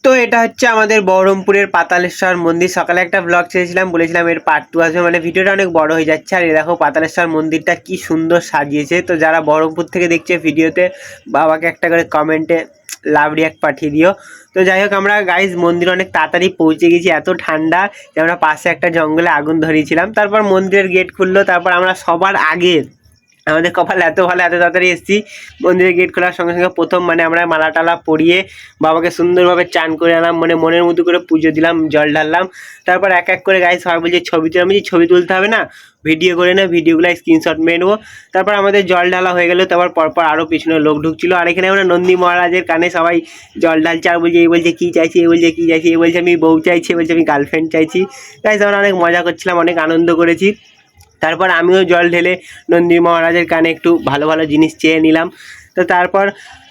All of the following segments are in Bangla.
তো এটা হচ্ছে আমাদের বহরমপুরের পাতালেশ্বর মন্দির। সকালে একটা ব্লগ ছেড়েছিলাম, বলেছিলাম এর পার্ট 2 আসবে, মানে ভিডিওটা অনেক বড় হয়ে যাচ্ছে। আর এই দেখো পাতালেশ্বর মন্দিরটা কি সুন্দর সাজিয়েছে। তো যারা বহরমপুর থেকে দেখছে ভিডিওতে, বাবাকে একটা করে কমেন্টে লাভ রিয়াক্ট পাঠিয়ে দিও। তো যাই হোক, আমরা গাইজ মন্দির অনেক তাড়াতাড়ি পৌঁছে গেছি। এত ঠান্ডা যে আমরা পাশে একটা জঙ্গলে আগুন ধরিয়েছিলাম। তারপর মন্দিরের গেট খুললো, তারপর আমরা সবার আগে, আমাদের কপাল এত ভালো, এত তাড়াতাড়ি এসেছি। মন্দিরের গেট খোলার সঙ্গে সঙ্গে প্রথম আমরা মালা টালা পরিয়ে বাবাকে সুন্দরভাবে চান করে আনলাম, মনের মতো করে পুজো দিলাম, জল ঢাললাম। তারপর এক এক করে গাইজ সবাই বলছে ছবি তুলে, আমি ছবি তুলতে হবে না, ভিডিও করে না, ভিডিওগুলো স্ক্রিনশট মেরে নেবো। তারপর আমাদের জল ঢালা হয়ে গেলো। তারপর পরপর আরও পিছনে লোক ঢুকছিল। আর এখানে আমরা নন্দী মহারাজের কানে সবাই জল ঢালছে। আর বলছে, এই বলছে কী চাইছি, এই বলছে কী চাইছি, এই বলছে আমি বউ চাইছি, বলছে আমি গার্লফ্রেন্ড চাইছি। গাইজ আমরা অনেক মজা করছিলাম, অনেক আনন্দ করেছি। তারপর আমিও জল ঢেলে নন্দী মহারাজের কানে একটু ভালো ভালো জিনিস চেয়ে নিলাম। তো তারপর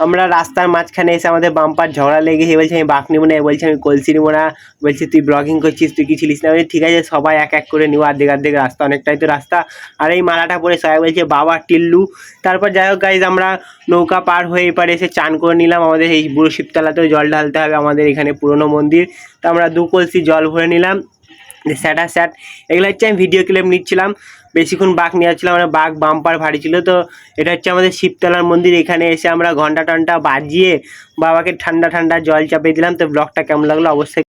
আমরা রাস্তার মাঝখানে এসে আমাদের বাম্পার ঝগড়া লেগে, বলছে আমি বাঁক নিব না, বলছে আমি কলসি নিব না, বলছে তুই ব্লগিং করছিস, তুই কি ছিলিস না। বলছি ঠিক আছে, সবাই এক এক করে নিব, অর্ধেক রাস্তা, অনেকটাই তো রাস্তা। আর এই মালাটা পরে সবাই বলছে বাবা টিল্লু। তারপর যাই হোক গাইজ, আমরা নৌকা পার হয়ে এপারে এসে চান করে নিলাম। আমাদের এই বুড়ো শিবতলাতেও জল ঢালতে হবে, আমাদের এখানে পুরনো মন্দির। তো আমরা 2 কলসি জল ভরে নিলাম। স্যাট এগুলো হচ্ছে আমি ভিডিও ক্লিপ নিচ্ছিলাম, বেশিক্ষণ বাঘ নিয়ে যাচ্ছিলাম, আমরা বাঘ বাম্পার ভারী ছিল। তো এটা হচ্ছে আমাদের শিবতলার মন্দির। এখানে এসে আমরা ঘন্টা টন্টা বাজিয়ে বাবাকে ঠান্ডা ঠান্ডা জল চাপিয়ে দিলাম। তো ব্লগটা কেমন লাগলো অবশ্যই